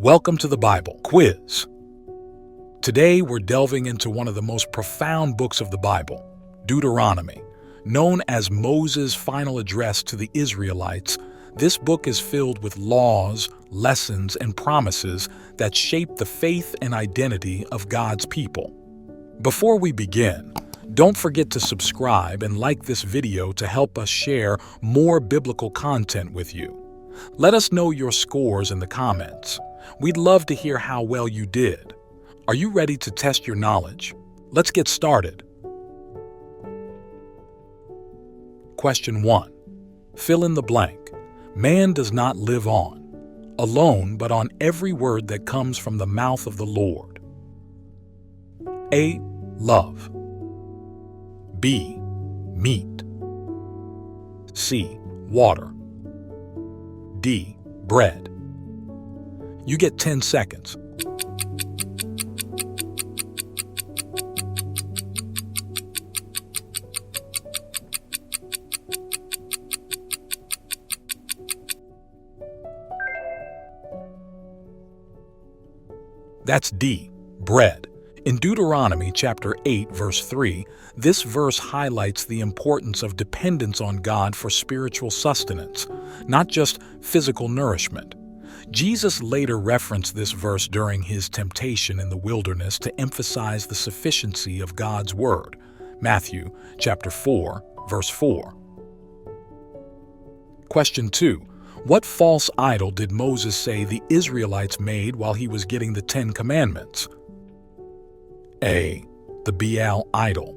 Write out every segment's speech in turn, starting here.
Welcome to the Bible Quiz. Today we're delving into one of the most profound books of the Bible, Deuteronomy. Known as Moses' final address to the Israelites, this book is filled with laws, lessons, and promises that shape the faith and identity of God's people. Before we begin, don't forget to subscribe and like this video to help us share more biblical content with you. Let us know your scores in the comments. We'd love to hear how well you did. Are you ready to test your knowledge? Let's get started. Question 1. Fill in the blank. Man does not live alone, but on every word that comes from the mouth of the Lord. A. Love. B. Meat. C. Water. D. Bread. You get 10 seconds. That's D. Bread. In Deuteronomy chapter 8, verse 3, this verse highlights the importance of dependence on God for spiritual sustenance, not just physical nourishment. Jesus later referenced this verse during his temptation in the wilderness to emphasize the sufficiency of God's word. Matthew chapter 4, verse 4. Question 2. What false idol did Moses say the Israelites made while he was getting the 10 Commandments? A. The Baal idol.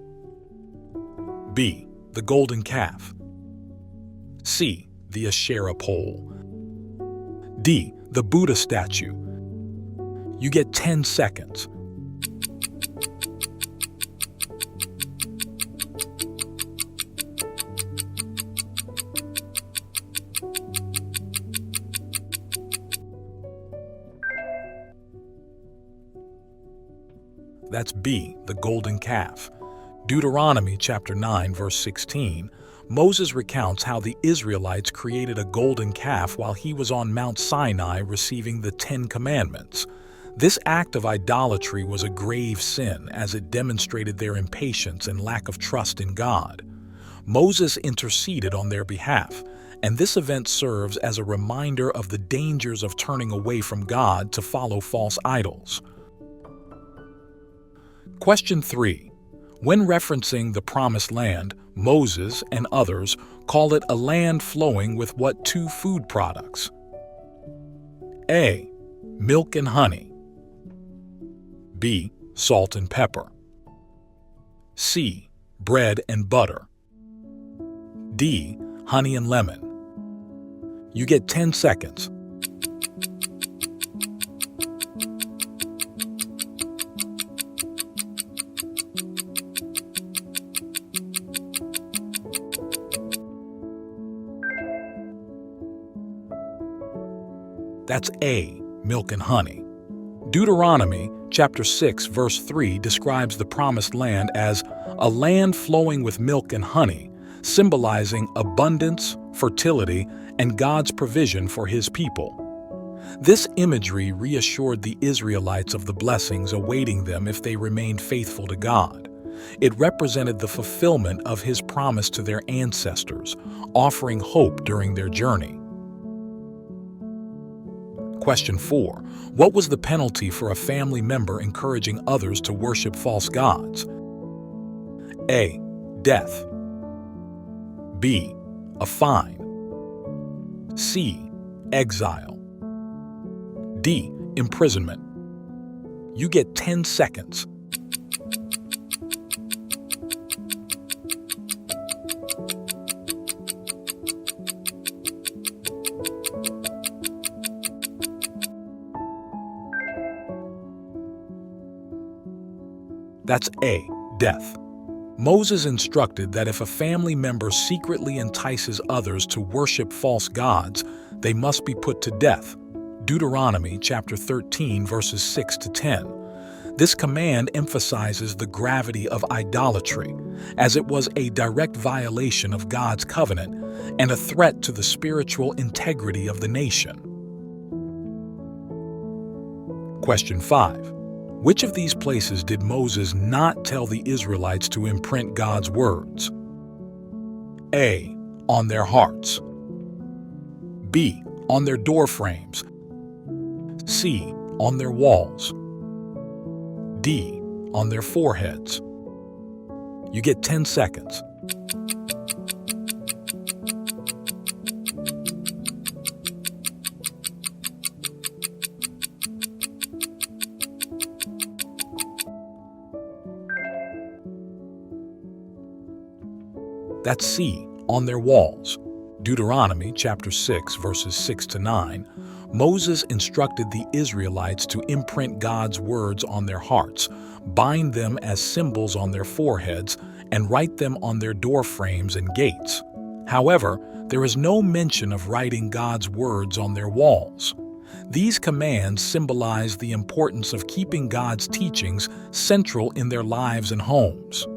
B. The golden calf. C. The Asherah pole. D. The Buddha statue. You get 10 seconds. That's B, the golden calf. Deuteronomy chapter 9, verse 16, Moses recounts how the Israelites created a golden calf while he was on Mount Sinai receiving the 10 Commandments. This act of idolatry was a grave sin as it demonstrated their impatience and lack of trust in God. Moses interceded on their behalf, and this event serves as a reminder of the dangers of turning away from God to follow false idols. Question 3. When referencing the Promised Land, Moses and others call it a land flowing with what two food products? A. Milk and honey. B. Salt and pepper. C. Bread and butter. D. Honey and lemon. You get 10 seconds. That's A, milk and honey. Deuteronomy chapter 6, verse 3 describes the Promised Land as a land flowing with milk and honey, symbolizing abundance, fertility, and God's provision for His people. This imagery reassured the Israelites of the blessings awaiting them if they remained faithful to God. It represented the fulfillment of His promise to their ancestors, offering hope during their journey. Question 4. What was the penalty for a family member encouraging others to worship false gods? A. Death. B. A fine. C. Exile. D. Imprisonment. You get 10 seconds. That's A, death. Moses instructed that if a family member secretly entices others to worship false gods, they must be put to death. Deuteronomy chapter 13, verses 6 to 10. This command emphasizes the gravity of idolatry, as it was a direct violation of God's covenant and a threat to the spiritual integrity of the nation. Question 5. Which of these places did Moses not tell the Israelites to imprint God's words? A. On their hearts. B. On their door frames. C. On their walls. D. On their foreheads. You get 10 seconds. That's C. On their walls. Deuteronomy chapter 6, verses 6 to 9. Moses instructed the Israelites to imprint God's words on their hearts, bind them as symbols on their foreheads, and write them on their door frames and gates. However, there is no mention of writing God's words on their walls. These commands symbolize the importance of keeping God's teachings central in their lives and homes.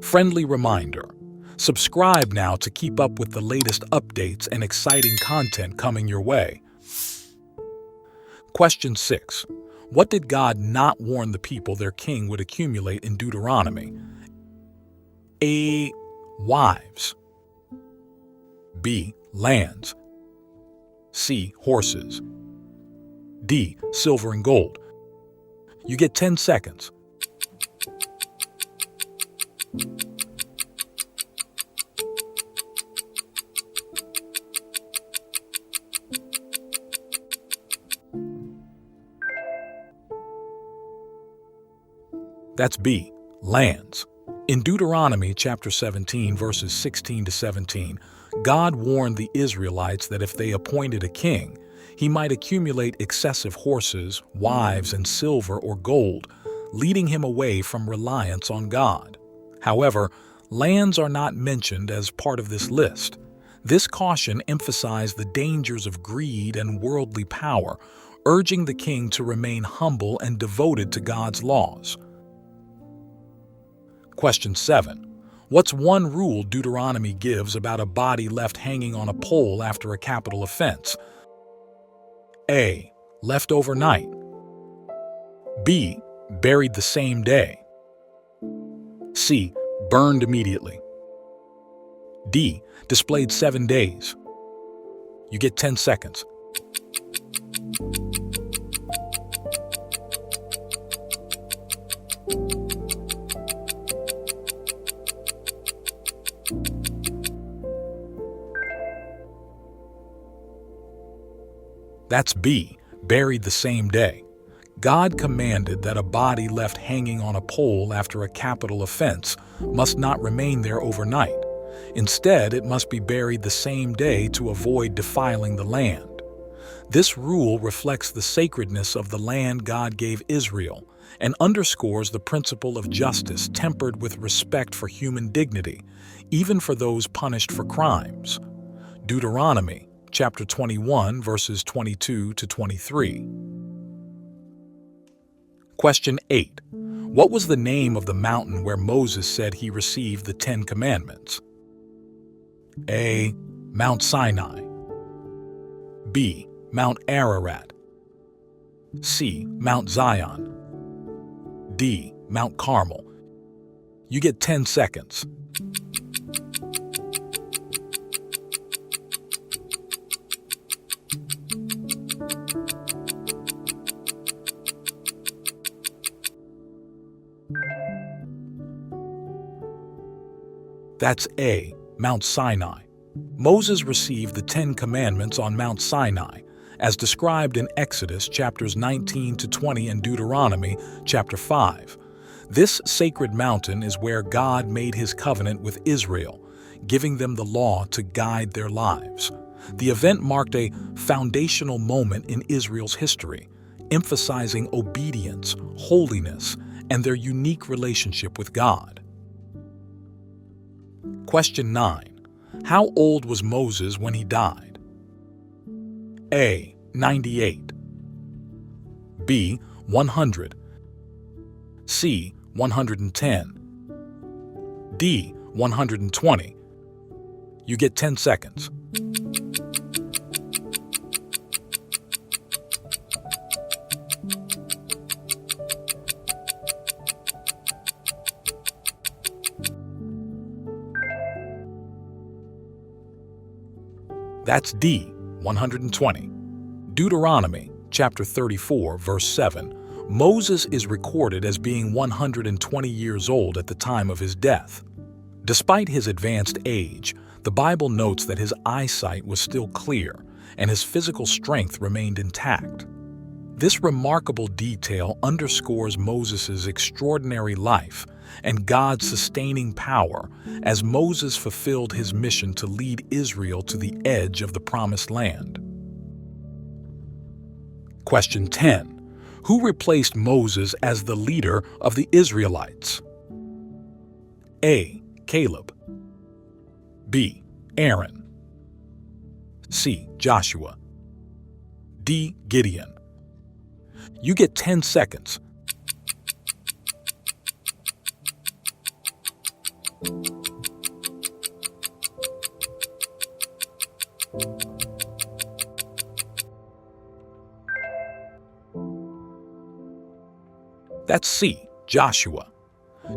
Friendly reminder: subscribe now to keep up with the latest updates and exciting content coming your way. Question 6. What did God not warn the people their king would accumulate in Deuteronomy? A. Wives. B. Lands. C. Horses. D. Silver and gold. You get 10 seconds. That's B. Lands. In Deuteronomy chapter 17, verses 16 to 17, God warned the Israelites that if they appointed a king, he might accumulate excessive horses, wives, and silver or gold, leading him away from reliance on God. However, lands are not mentioned as part of this list. This caution emphasized the dangers of greed and worldly power, urging the king to remain humble and devoted to God's laws. Question 7. What's one rule Deuteronomy gives about a body left hanging on a pole after a capital offense? A. Left overnight. B. Buried the same day. C. Burned immediately. D. Displayed 7 days. You get 10 seconds. That's B. Buried the same day. God commanded that a body left hanging on a pole after a capital offense must not remain there overnight. Instead, it must be buried the same day to avoid defiling the land. This rule reflects the sacredness of the land God gave Israel and underscores the principle of justice tempered with respect for human dignity, even for those punished for crimes. Deuteronomy chapter 21, verses 22 to 23. Question 8. What was the name of the mountain where Moses said he received the 10 Commandments? A. Mount Sinai. B. Mount Ararat. C. Mount Zion. D. Mount Carmel. You get 10 seconds. That's A. Mount Sinai. Moses received the 10 Commandments on Mount Sinai, as described in Exodus chapters 19 to 20 and Deuteronomy chapter 5. This sacred mountain is where God made his covenant with Israel, giving them the law to guide their lives. The event marked a foundational moment in Israel's history, emphasizing obedience, holiness, and their unique relationship with God. Question 9. How old was Moses when he died? A. 98. B. 100. C. 110. D. 120. You get 10 seconds. That's D, 120. Deuteronomy, chapter 34, verse 7. Moses is recorded as being 120 years old at the time of his death. Despite his advanced age, the Bible notes that his eyesight was still clear and his physical strength remained intact. This remarkable detail underscores Moses' extraordinary life and God's sustaining power as Moses fulfilled his mission to lead Israel to the edge of the Promised Land. Question 10. Who replaced Moses as the leader of the Israelites? A. Caleb. B. Aaron. C. Joshua. D. Gideon. You get 10 seconds. That's C. Joshua.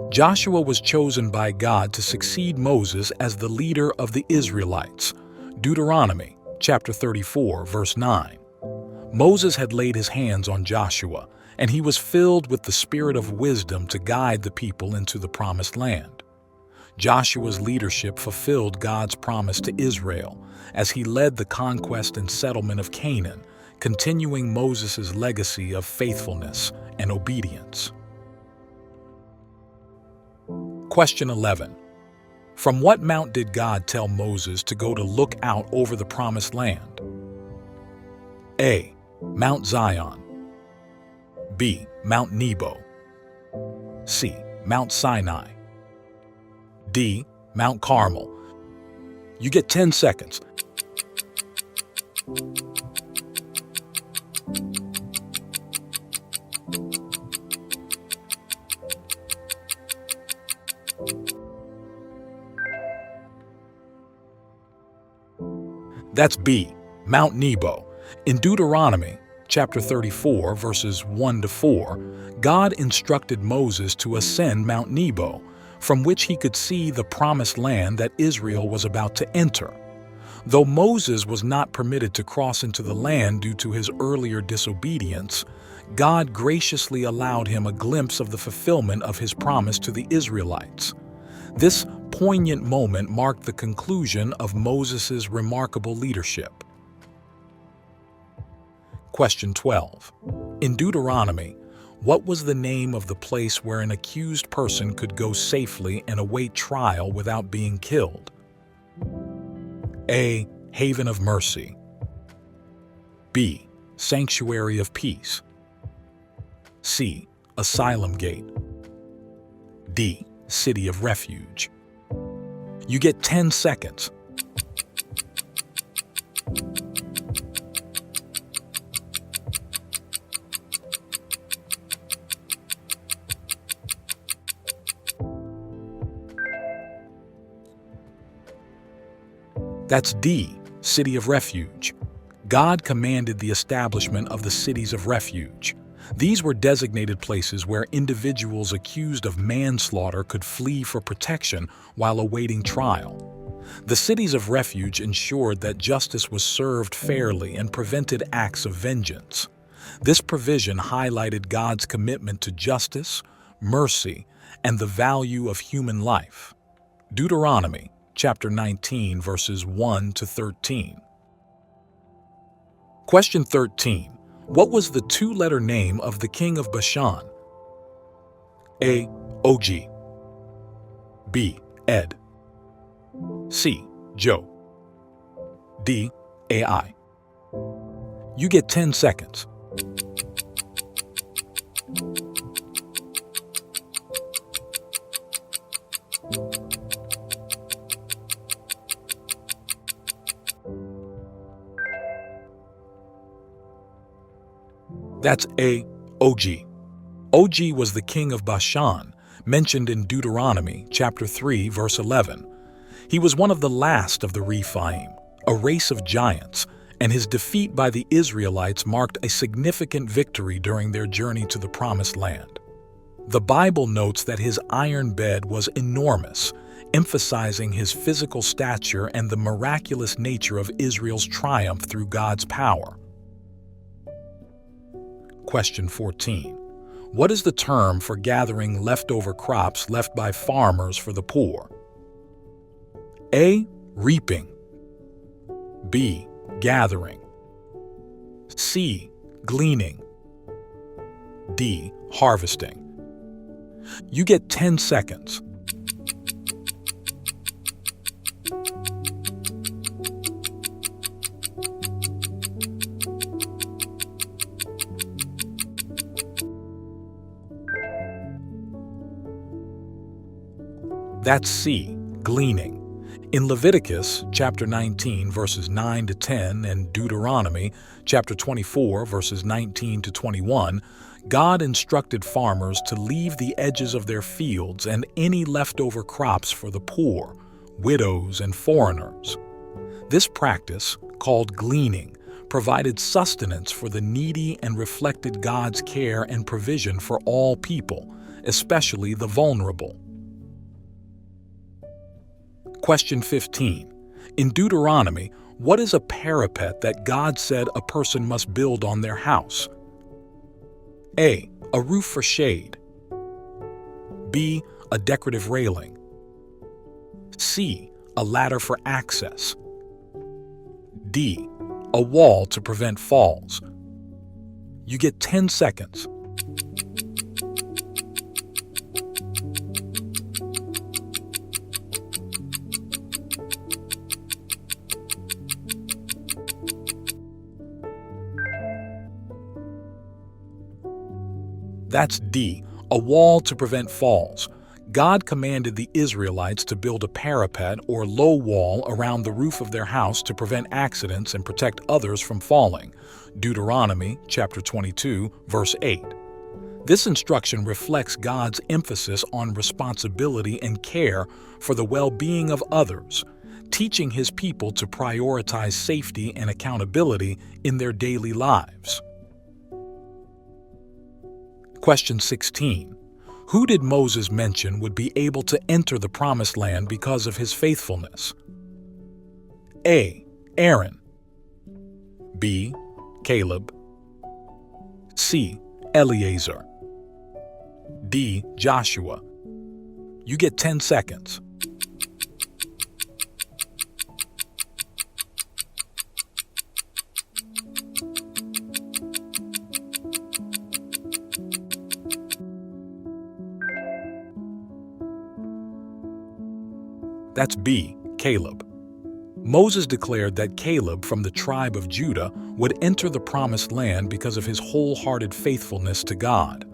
Joshua was chosen by God to succeed Moses as the leader of the Israelites. Deuteronomy, chapter 34, verse 9. Moses had laid his hands on Joshua, and he was filled with the spirit of wisdom to guide the people into the Promised Land. Joshua's leadership fulfilled God's promise to Israel as he led the conquest and settlement of Canaan, continuing Moses' legacy of faithfulness and obedience. Question 11. From what mount did God tell Moses to go to look out over the Promised Land? A. Mount Zion. B. Mount Nebo. C. Mount Sinai. D. Mount Carmel. You get 10 seconds. That's B. Mount Nebo. In Deuteronomy, chapter 34, verses 1 to 4, God instructed Moses to ascend Mount Nebo, from which he could see the promised land that Israel was about to enter. Though Moses was not permitted to cross into the land due to his earlier disobedience, God graciously allowed him a glimpse of the fulfillment of his promise to the Israelites. This poignant moment marked the conclusion of Moses' remarkable leadership. Question 12. In Deuteronomy, what was the name of the place where an accused person could go safely and await trial without being killed? A. Haven of Mercy. B. Sanctuary of Peace. C. Asylum Gate. D. City of Refuge. You get 10 seconds. That's D. City of Refuge. God commanded the establishment of the cities of refuge. These were designated places where individuals accused of manslaughter could flee for protection while awaiting trial. The cities of refuge ensured that justice was served fairly and prevented acts of vengeance. This provision highlighted God's commitment to justice, mercy, and the value of human life. Deuteronomy, chapter 19, verses 1 to 13. Question 13. What was the two-letter name of the king of Bashan? A. Og. B. Ed. C. Joe. D. Ai. You get 10 seconds. That's A. Og. Og was the king of Bashan, mentioned in Deuteronomy chapter 3, verse 11. He was one of the last of the Rephaim, a race of giants, and his defeat by the Israelites marked a significant victory during their journey to the Promised Land. The Bible notes that his iron bed was enormous, emphasizing his physical stature and the miraculous nature of Israel's triumph through God's power. Question 14. What is the term for gathering leftover crops left by farmers for the poor? A. Reaping. B. Gathering. C. Gleaning. D. Harvesting. You get 10 seconds. That's C. Gleaning. In Leviticus chapter 19 verses 9 to 10 and Deuteronomy chapter 24 verses 19 to 21, God instructed farmers to leave the edges of their fields and any leftover crops for the poor, widows, and foreigners. This practice, called gleaning, provided sustenance for the needy and reflected God's care and provision for all people, especially the vulnerable. Question 15. In Deuteronomy, what is a parapet that God said a person must build on their house? A. A roof for shade. B. A decorative railing. C. A ladder for access. D. A wall to prevent falls. You get 10 seconds. That's D. A wall to prevent falls. God commanded the Israelites to build a parapet or low wall around the roof of their house to prevent accidents and protect others from falling. Deuteronomy chapter 22, verse 8. This instruction reflects God's emphasis on responsibility and care for the well-being of others, teaching his people to prioritize safety and accountability in their daily lives. Question 16. Who did Moses mention would be able to enter the Promised Land because of his faithfulness? A. Aaron. B. Caleb. C. Eleazar. D. Joshua. You get 10 seconds. That's B. Caleb. Moses declared that Caleb from the tribe of Judah would enter the Promised Land because of his wholehearted faithfulness to God.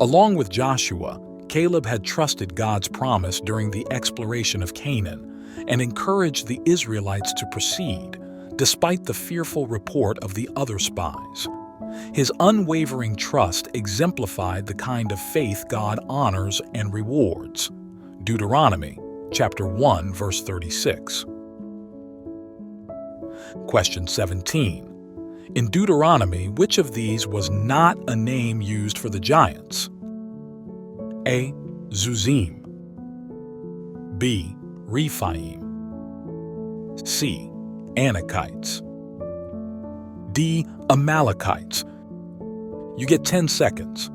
Along with Joshua, Caleb had trusted God's promise during the exploration of Canaan and encouraged the Israelites to proceed, despite the fearful report of the other spies. His unwavering trust exemplified the kind of faith God honors and rewards. Deuteronomy chapter 1, verse 36. Question 17. In Deuteronomy, which of these was not a name used for the giants? A. Zuzim. B. Rephaim. C. Anakites. D. Amalekites. You get 10 seconds.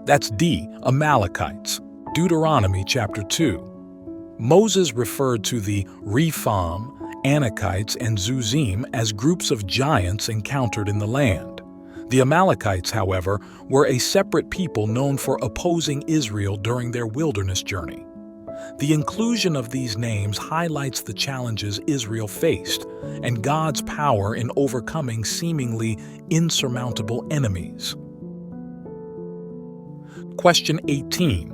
That's D. Amalekites. Deuteronomy chapter 2. Moses referred to the Rephaim, Anakites, and Zuzim as groups of giants encountered in the land. The Amalekites, however, were a separate people known for opposing Israel during their wilderness journey. The inclusion of these names highlights the challenges Israel faced and God's power in overcoming seemingly insurmountable enemies. Question 18.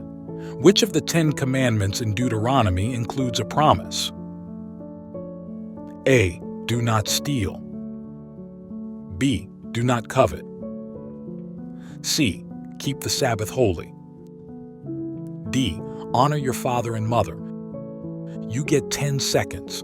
Which of the 10 commandments in Deuteronomy includes a promise? A. Do not steal. B. Do not covet. C. Keep the Sabbath holy. D. Honor your father and mother. You get 10 seconds.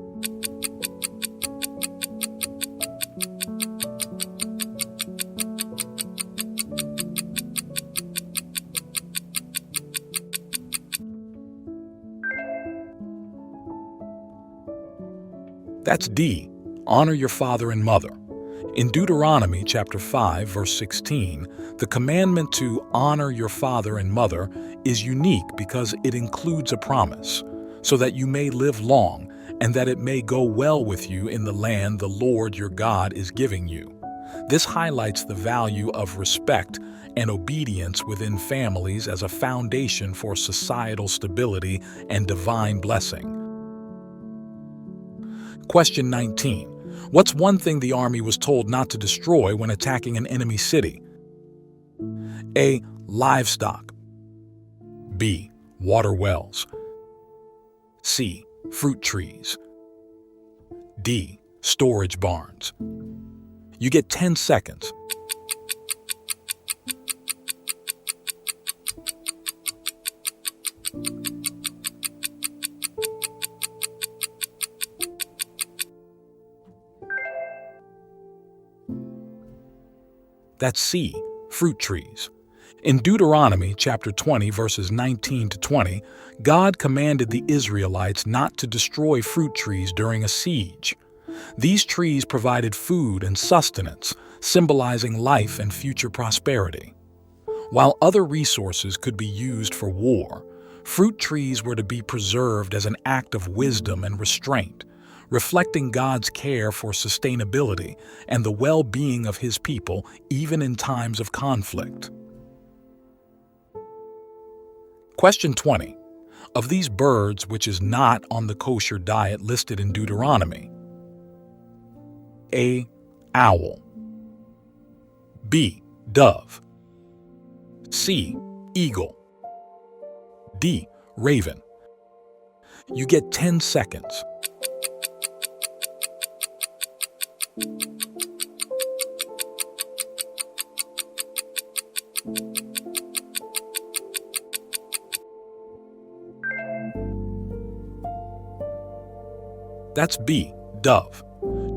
That's D. Honor your father and mother. In Deuteronomy chapter 5, verse 16, the commandment to honor your father and mother is unique because it includes a promise, so that you may live long and that it may go well with you in the land the Lord your God is giving you. This highlights the value of respect and obedience within families as a foundation for societal stability and divine blessing. Question 19. What's one thing the army was told not to destroy when attacking an enemy city? A. Livestock. B. Water wells. C. Fruit trees. D. Storage barns. You get 10 seconds. That's C. Fruit trees. In Deuteronomy chapter 20, verses 19 to 20, God commanded the Israelites not to destroy fruit trees during a siege. These trees provided food and sustenance, symbolizing life and future prosperity. While other resources could be used for war, fruit trees were to be preserved as an act of wisdom and restraint, reflecting God's care for sustainability and the well-being of His people even in times of conflict. Question 20. Of these birds, which is not on the kosher diet listed in Deuteronomy? A. Owl. B. Dove. C. Eagle. D. Raven. You get 10 seconds. That's B. Dove.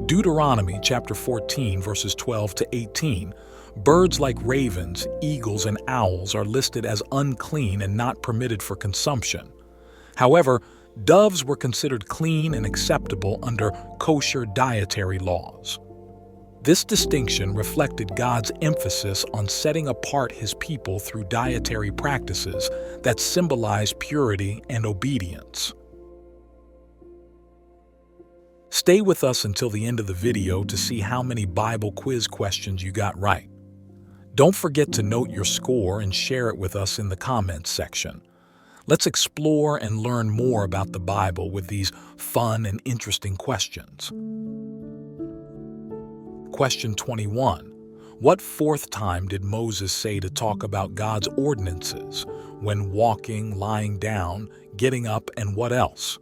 Deuteronomy chapter 14, verses 12 to 18. Birds like ravens, eagles, and owls are listed as unclean and not permitted for consumption. However, doves were considered clean and acceptable under kosher dietary laws. This distinction reflected God's emphasis on setting apart His people through dietary practices that symbolize purity and obedience. Stay with us until the end of the video to see how many Bible quiz questions you got right. Don't forget to note your score and share it with us in the comments section. Let's explore and learn more about the Bible with these fun and interesting questions. Question 21. What fourth time did Moses say to talk about God's ordinances when walking, lying down, getting up, and what else?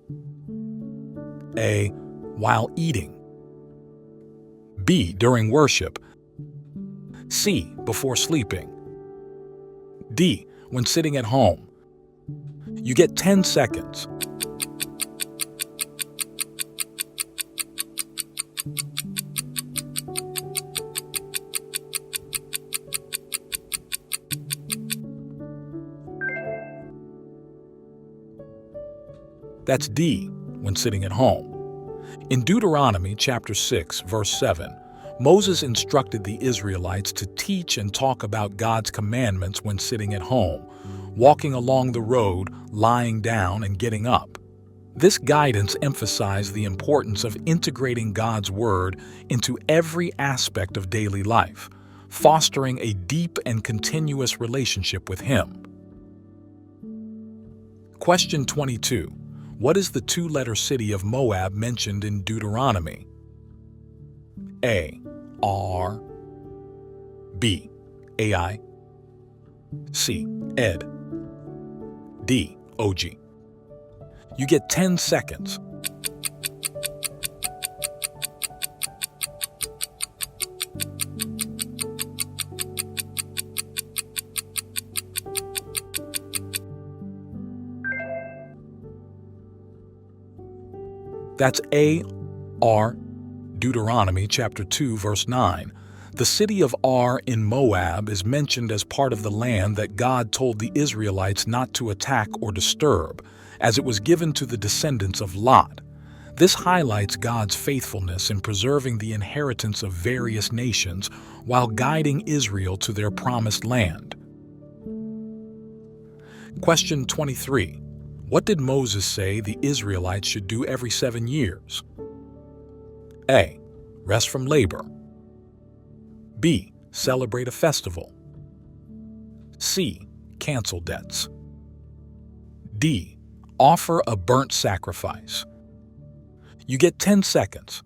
A. While eating. B. During worship. C. Before sleeping. D. When sitting at home. You get 10 seconds. That's D. When sitting at home. In Deuteronomy chapter 6, verse 7, Moses instructed the Israelites to teach and talk about God's commandments when sitting at home, walking along the road, lying down, and getting up. This guidance emphasized the importance of integrating God's Word into every aspect of daily life, fostering a deep and continuous relationship with Him. Question 22. What is the two-letter city of Moab mentioned in Deuteronomy? A. R. B. Ai. C. Ed. D. Og. You get 10 seconds. That's A, R, Deuteronomy chapter 2, verse 9. The city of Ar in Moab is mentioned as part of the land that God told the Israelites not to attack or disturb, as it was given to the descendants of Lot. This highlights God's faithfulness in preserving the inheritance of various nations while guiding Israel to their promised land. Question 23. What did Moses say the Israelites should do every 7 years? A. Rest from labor. B. Celebrate a festival. C. Cancel debts. D. Offer a burnt sacrifice. You get 10 seconds.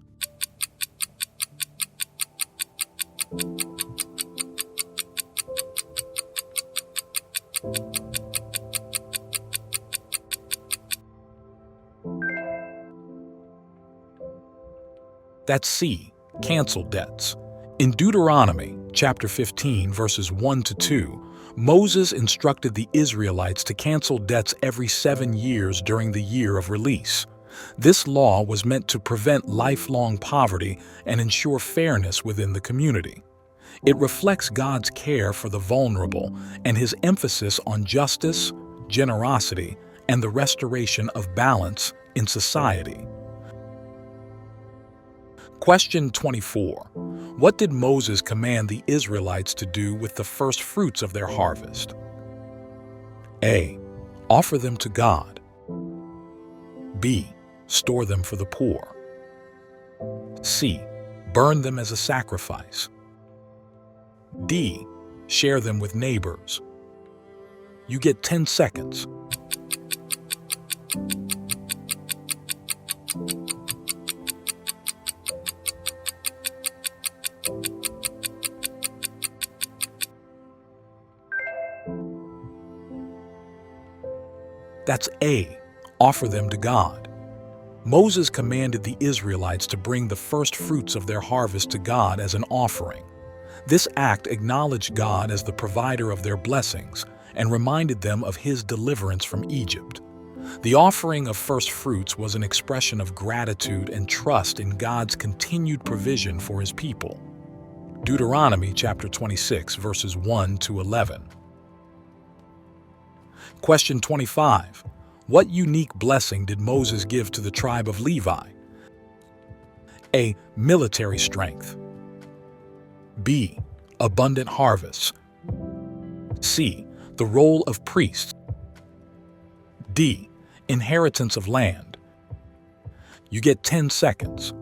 That's C. Cancel debts. In Deuteronomy chapter 15, verses 1 to 2, Moses instructed the Israelites to cancel debts every 7 years during the year of release. This law was meant to prevent lifelong poverty and ensure fairness within the community. It reflects God's care for the vulnerable and his emphasis on justice, generosity, and the restoration of balance in society. Question 24. What did Moses command the Israelites to do with the first fruits of their harvest? A. Offer them to God. B. Store them for the poor. C. Burn them as a sacrifice. D. Share them with neighbors. You get 10 seconds. That's A. Offer them to God. Moses commanded the Israelites to bring the first fruits of their harvest to God as an offering. This act acknowledged God as the provider of their blessings and reminded them of his deliverance from Egypt. The offering of first fruits was an expression of gratitude and trust in God's continued provision for his people. Deuteronomy chapter 26, verses 1 to 11. Question 25. What unique blessing did Moses give to the tribe of Levi? A. Military strength. B. Abundant harvests. C. The role of priests. D. Inheritance of land. You get 10 seconds.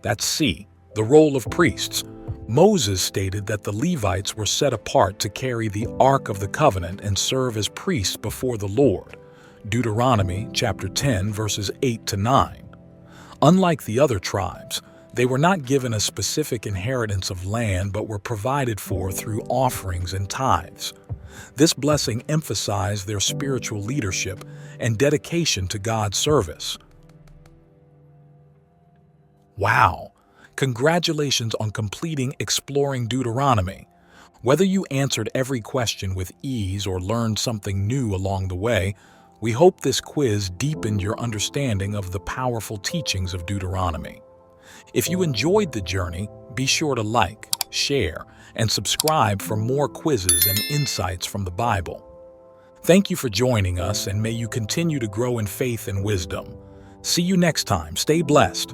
That's C. The role of priests. Moses stated that the Levites were set apart to carry the Ark of the Covenant and serve as priests before the Lord. Deuteronomy chapter 10, verses 8 to 9. Unlike the other tribes, they were not given a specific inheritance of land but were provided for through offerings and tithes. This blessing emphasized their spiritual leadership and dedication to God's service. Wow! Congratulations on completing Exploring Deuteronomy. Whether you answered every question with ease or learned something new along the way, we hope this quiz deepened your understanding of the powerful teachings of Deuteronomy. If you enjoyed the journey, be sure to like, share, and subscribe for more quizzes and insights from the Bible. Thank you for joining us, and may you continue to grow in faith and wisdom. See you next time. Stay blessed.